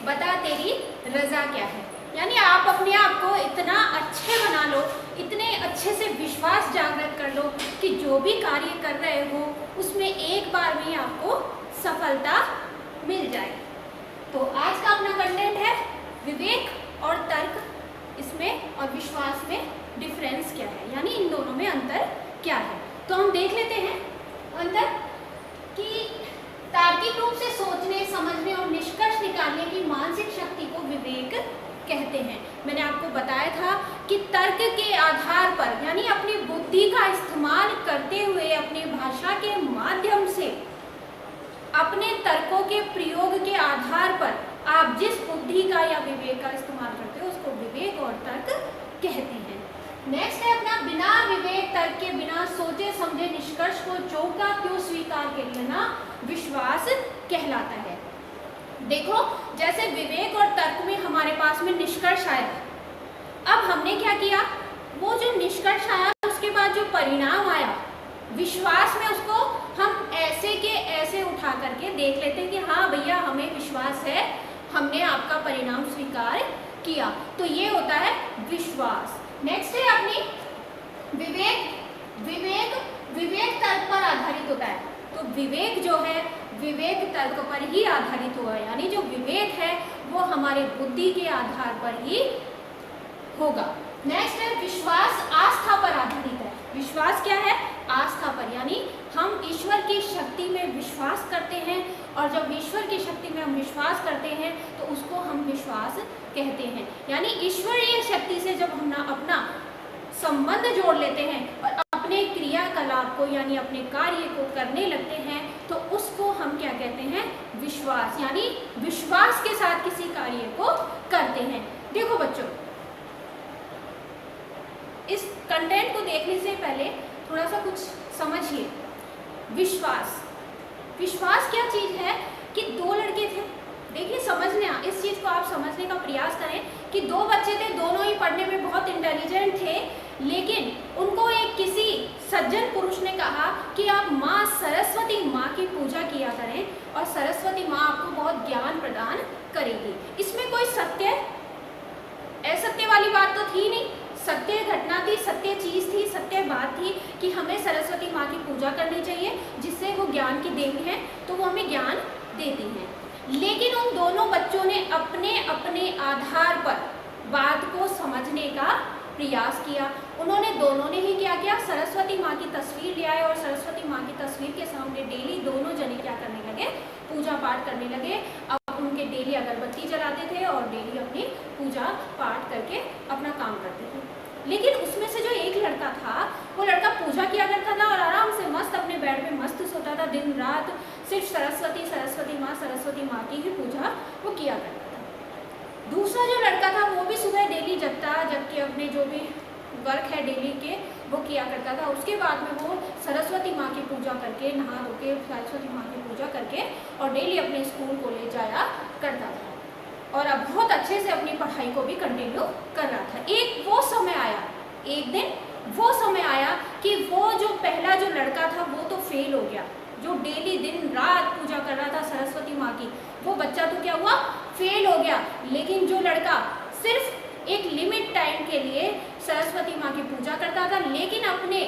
बता तेरी रजा क्या है। यानी आप अपने आप को इतना अच्छे बना लो, इतने अच्छे से विश्वास जागृत कर लो कि जो भी कार्य कर रहे हो उसमें एक बार में आपको सफलता मिल जाए। तो आज का अपना कंटेंट है विवेक और तर्क, इसमें और विश्वास में डिफरेंस क्या है, यानी इन दोनों में अंतर क्या है। तो हम देख लेते हैं अंतर कि तार्किक रूप से सोचने, समझने और निष्कर्ष निकालने की मानसिक शक्ति को विवेक कहते हैं। मैंने आपको बताया था कि तर्क के आधार पर, यानी अपनी बुद्धि का इस्तेमाल करते हुए अपनी भाषा के माध्यम से अपने तर्कों के प्रयोग के आधार पर आप जिस बुद्धि का या विवेक का इस्तेमाल करते हो उसको विवेक और तर्क कहते हैं। नेक्स्ट है अपना बिना विवेक तर्क के बिना सोचे समझे निष्कर्ष को चौका क्यों स्वीकार कर लेना विश्वास कहलाता है। देखो, जैसे विवेक और तर्क में हमारे पास में निष्कर्ष आया, अब हमने क्या किया, वो जो निष्कर्ष आया उसके बाद जो परिणाम आया विश्वास में उसको हम ऐसे के ऐसे उठा करके देख लेते हैं कि हाँ भैया हमें विश्वास है, हमने आपका परिणाम स्वीकार किया, तो ये होता है विश्वास। नेक्स्ट है अपनी विवेक। विवेक तर्क पर आधारित होता है, तो विवेक जो है विवेक तर्क पर ही आधारित हुआ, यानी जो विवेक है वो हमारे बुद्धि के आधार पर ही होगा। नेक्स्ट है विश्वास आस्था पर आधारित है। विश्वास क्या है? आस्था पर, यानी हम ईश्वर की शक्ति में विश्वास करते हैं, और जब ईश्वर की शक्ति में हम विश्वास करते हैं तो उसको हम विश्वास कहते हैं। यानी ईश्वरीय शक्ति से जब हम अपना संबंध जोड़ लेते हैं और अपने क्रियाकलाप को यानी अपने कार्य को करने लगते हैं तो उसको हम क्या कहते हैं? विश्वास, यानी विश्वास के साथ किसी कार्य को करते हैं। देखो बच्चों, इस कंटेंट को देखने से पहले थोड़ा सा कुछ समझिए। विश्वास क्या चीज है कि दो लड़के थे, देखिए समझने, इस चीज को आप समझने का प्रयास करें कि दो बच्चे थे, दोनों ही पढ़ने में बहुत इंटेलिजेंट थे, लेकिन उनको एक किसी सज्जन पुरुष ने कहा कि आप माँ सरस्वती माँ की पूजा किया करें और सरस्वती माँ आपको बहुत ज्ञान प्रदान करेगी। इसमें कोई सत्य असत्य वाली बात तो थी नहीं, सत्य घटना थी, सत्य चीज थी, सत्य बात थी कि हमें सरस्वती माँ की पूजा करनी चाहिए जिससे वो ज्ञान की देवी है, तो वो हमें ज्ञान देती हैं। लेकिन उन दोनों बच्चों ने अपने अपने आधार पर बात को समझने का प्रयास किया। उन्होंने दोनों ने ही क्या किया, सरस्वती माँ की तस्वीर ले आए और सरस्वती माँ की तस्वीर के सामने डेली दोनों जने क्या करने लगे? पूजा पाठ करने लगे। अब उनके डेली अगरबत्ती जलाते थे और डेली अपनी पूजा पाठ करके अपना काम करते थे। लेकिन उसमें से जो एक लड़का था, वो लड़का पूजा किया करता था और आराम से मस्त अपने बेड में मस्त सोता था, दिन रात सिर्फ सरस्वती माँ की ही पूजा वो किया करता था। दूसरा जो लड़का था वो भी सुबह डेली जगता जबकि अपने जो भी वर्क है डेली के वो किया करता था। उसके बाद में वो सरस्वती माँ की पूजा करके, नहा धो के सरस्वती माँ की पूजा करके और डेली अपने स्कूल को ले जाया करता था और अब बहुत अच्छे से अपनी पढ़ाई को भी कंटिन्यू कर रहा था। एक दिन वो समय आया कि वो जो पहला जो लड़का था वो तो फेल हो गया, जो डेली दिन रात पूजा कर रहा था सरस्वती माँ की, वो बच्चा तो क्या हुआ? फेल हो गया। लेकिन जो लड़का सिर्फ एक लिमिट टाइम के लिए सरस्वती माँ की पूजा करता था, लेकिन अपने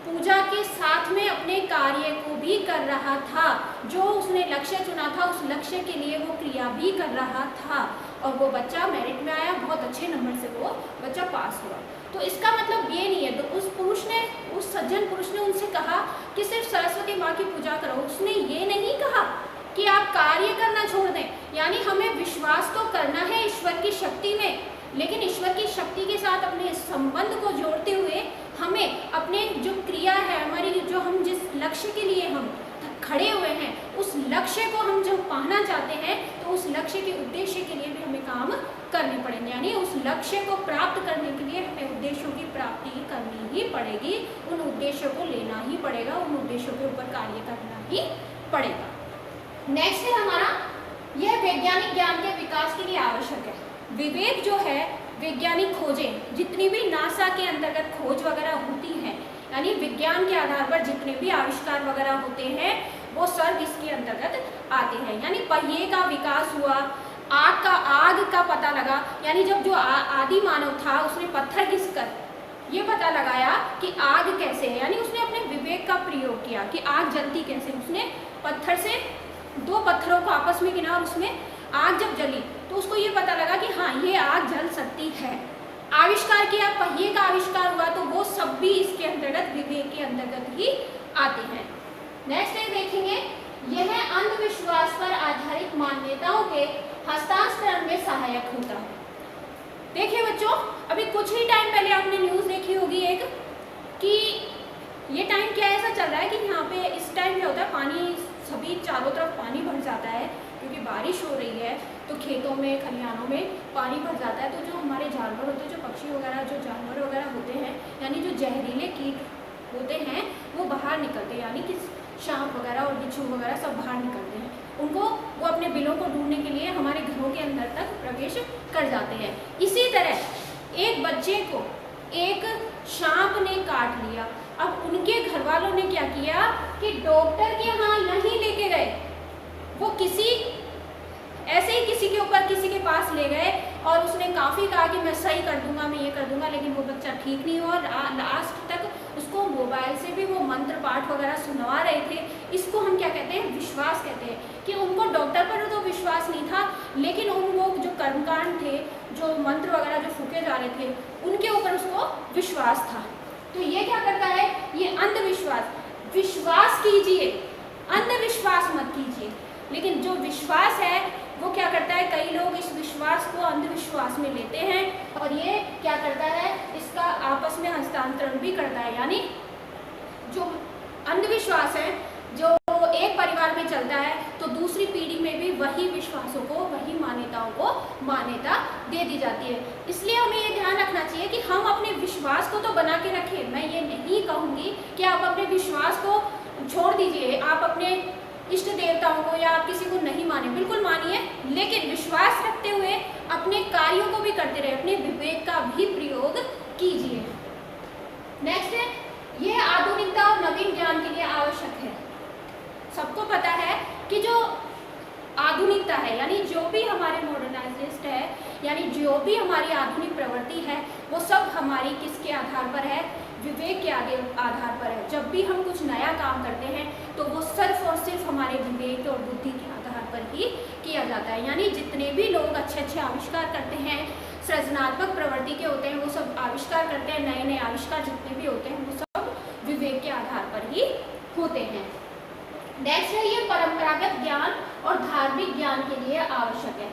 पूजा के साथ में अपने कार्य को भी कर रहा था, जो उसने लक्ष्य चुना था उस लक्ष्य के लिए वो क्रिया भी कर रहा था और वो बच्चा मेरिट में आया, बहुत अच्छे नंबर से वो बच्चा पास हुआ। तो इसका मतलब ये नहीं है, तो उस सज्जन पुरुष ने उनसे कहा कि सिर्फ सरस्वती माँ की पूजा करो। उसने ये नहीं कहा कि आप कार्य करना छोड़ दें, यानी हमें विश्वास तो करना है ईश्वर की शक्ति में, लेकिन ईश्वर की शक्ति के साथ अपने संबंध को जोड़ते हुए हमें अपने जो क्रिया है हमारी, जो हम जिस लक्ष्य के लिए हम खड़े हुए हैं, उस लक्ष्य को हम जो पाना चाहते हैं, तो उस लक्ष्य के उद्देश्य के लिए भी हमें काम करने पड़ेंगे। यानी उस लक्ष्य को प्राप्त करने के लिए हमें उद्देश्यों की प्राप्ति करनी ही पड़ेगी, उन उद्देश्यों को लेना ही पड़ेगा, उन उद्देश्यों के ऊपर कार्य करना ही पड़ेगा। नेक्स्ट है हमारा, यह वैज्ञानिक ज्ञान के विकास के लिए आवश्यक है। विवेक जो है, वैज्ञानिक खोजें, जितनी भी नासा के अंतर्गत खोज वगैरह होती हैं, यानी विज्ञान के आधार पर जितने भी आविष्कार वगैरह होते हैं वो सब इसके अंतर्गत आते हैं। यानी पहिए का विकास हुआ, आग का पता लगा, यानी जब जो आदि मानव था उसने पत्थर घिसकर ये पता लगाया कि आग कैसे है, यानी उसने अपने विवेक का प्रयोग किया कि आग जलती कैसे। उसने पत्थर से दो पत्थरों को आपस में गिना और उसमें आग जब जली तो उसको ये पता लगा कि हाँ ये आग जल सकती है। आविष्कार किया, पहिए का आविष्कार हुआ, तो वो सब भी इसके अंतर्गत, विवेक के अंतर्गत ही आते हैं। नेक्स्ट देखेंगे, यह अंधविश्वास पर आधारित मान्यताओं के हस्तांतरण में सहायक होता है। देखिए बच्चों, अभी कुछ ही टाइम पहले आपने न्यूज़ देखी होगी एक, कि ये टाइम क्या ऐसा चल रहा है कि यहाँ पे इस टाइम क्या होता है, पानी सभी चारों तरफ पानी भर जाता है क्योंकि बारिश हो रही है, तो खेतों में खलिहानों में पानी भर जाता है। तो जो हमारे जानवर होते हैं, जो पक्षी वगैरह, जो जानवर वगैरह होते हैं, यानी जो जहरीले कीट होते हैं वो बाहर निकलते हैं, यानी कि सांप वगैरह और बिच्छू वगैरह सब बाहर निकलते हैं। उनको वो अपने बिलों को ढूंढने के लिए हमारे घरों के अंदर तक प्रवेश कर जाते हैं। इसी तरह एक बच्चे को एक सांप ने काट लिया। अब उनके घर वालों ने क्या किया कि डॉक्टर के यहाँ नहीं लेके गए, वो ऐसे ही किसी के ऊपर किसी के पास ले गए और उसने काफ़ी कहा कि मैं सही कर दूंगा, मैं ये कर दूंगा, लेकिन वो बच्चा ठीक नहीं हुआ। लास्ट तक उसको मोबाइल से भी वो मंत्र पाठ वगैरह सुनवा रहे थे। इसको हम क्या कहते हैं, विश्वास कहते हैं। कि उनको डॉक्टर पर तो विश्वास नहीं था, लेकिन उन लोग जो कर्मकांड थे, जो मंत्र वगैरह जो फूके जा रहे थे, उनके ऊपर उसको विश्वास था। तो ये क्या करता है, ये अंधविश्वास। विश्वास कीजिए, अंधविश्वास मत कीजिए। लेकिन जो विश्वास है वो क्या करता है, कई लोग इस विश्वास को अंधविश्वास में लेते हैं और ये क्या करता है, इसका आपस में हस्तांतरण भी करता है। यानी जो अंधविश्वास है जो एक परिवार में चलता है, तो दूसरी पीढ़ी में भी वही विश्वासों को, वही मान्यताओं को मान्यता दे दी जाती है। इसलिए हमें ये ध्यान रखना चाहिए कि हम अपने विश्वास को तो बना के रखें। मैं ये नहीं कहूँगी कि आप अपने विश्वास को छोड़ दीजिए, आप अपने इष्ट देवताओं को या आप किसी को नहीं माने, बिल्कुल मानिए, लेकिन विश्वास रखते हुए अपने कार्यों को भी करते रहे, अपने विवेक का भी प्रयोग कीजिए। नेक्स्ट है, यह आधुनिकता और नवीन ज्ञान के लिए आवश्यक है। सबको पता है कि जो आधुनिकता है, यानी जो भी हमारे मॉडर्नाइजिस्ट है, यानी जो भी हमारी आधुनिक प्रवृत्ति है, वो सब हमारी किसके आधार पर है, विवेक के आधार पर है। जब भी हम कुछ नया काम करते हैं तो वो सिर्फ और सिर्फ हमारे विवेक और बुद्धि के आधार पर ही किया जाता है। यानी जितने भी लोग अच्छे अच्छे आविष्कार करते हैं, सृजनात्मक प्रवृत्ति के होते हैं, वो सब आविष्कार करते हैं, नए नए आविष्कार जितने भी होते हैं वो सब विवेक के आधार पर ही होते हैं। नेक्स्ट है, ये परंपरागत ज्ञान और धार्मिक ज्ञान के लिए आवश्यक है।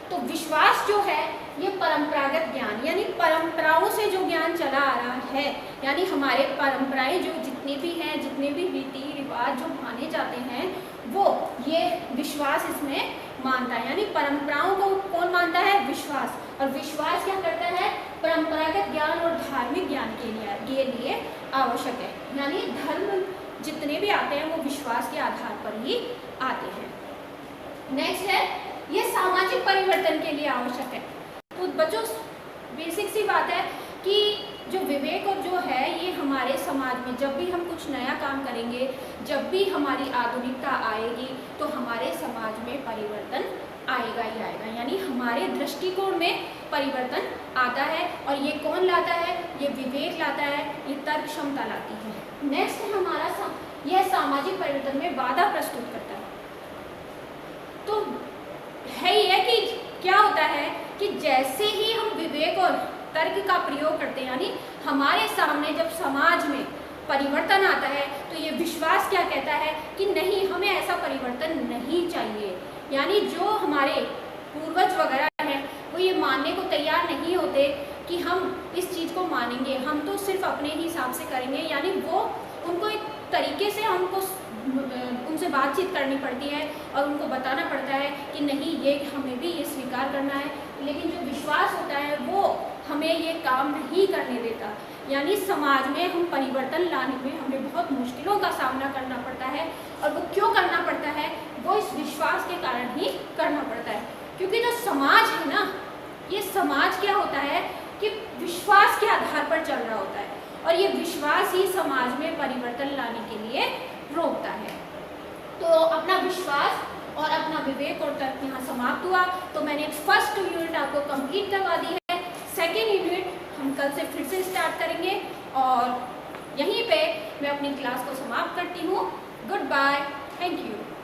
तो विश्वास जो है ये परंपरागत ज्ञान, यानी परंपराओं से जो ज्ञान चला आ रहा है, यानी हमारे परंपराएं जो जितनी भी हैं, जितने भी रीति रिवाज जो माने जाते हैं, वो ये विश्वास इसमें मानता है। यानी परंपराओं को कौन मानता है, विश्वास। और विश्वास क्या करता है, परंपरागत ज्ञान और धार्मिक ज्ञान के लिए आवश्यक है। यानी धर्म जितने भी आते हैं वो विश्वास के आधार पर ही आते हैं। नेक्स्ट है, ये सामाजिक परिवर्तन के लिए आवश्यक है। तो बच्चों बेसिक सी बात है कि जो विवेक और जो है ये हमारे समाज में, जब भी हम कुछ नया काम करेंगे, जब भी हमारी आधुनिकता आएगी, तो हमारे समाज में परिवर्तन आएगा ही आएगा। यानी हमारे दृष्टिकोण में परिवर्तन आता है, और ये कौन लाता है, ये विवेक लाता है, ये तर्क क्षमता लाती है। नेक्स्ट है हमारा यह सामाजिक परिवर्तन में बाधा प्रस्तुत करता है। तो है ये कि क्या होता है कि जैसे ही हम विवेक और तर्क का प्रयोग करते हैं, यानी हमारे सामने जब समाज में परिवर्तन आता है, तो ये विश्वास क्या कहता है कि नहीं, हमें ऐसा परिवर्तन नहीं चाहिए। यानी जो हमारे पूर्वज वगैरह हैं वो ये मानने को तैयार नहीं होते कि हम इस चीज़ को मानेंगे, हम तो सिर्फ अपने ही हिसाब से करेंगे। यानी वो उनको एक तरीके से हमको उनसे बातचीत करनी पड़ती है और उनको बताना पड़ता है कि नहीं, ये हमें भी ये स्वीकार करना है। लेकिन जो विश्वास होता है वो हमें ये काम नहीं करने देता। यानी समाज में हम परिवर्तन लाने में हमें बहुत मुश्किलों का सामना करना पड़ता है, और वो क्यों करना पड़ता है, वो इस विश्वास के कारण ही करना पड़ता है। क्योंकि जो समाज है ना, ये समाज क्या होता है कि विश्वास के आधार पर चल रहा होता है, और ये विश्वास ही समाज में परिवर्तन लाने के लिए रोकता है। तो अपना विश्वास और अपना विवेक और तर्क यहाँ समाप्त हुआ। तो मैंने फर्स्ट यूनिट आपको कंप्लीट करवा दी है। सेकेंड यूनिट हम कल से फिर से स्टार्ट करेंगे और यहीं पे मैं अपनी क्लास को समाप्त करती हूँ। Good bye, thank you.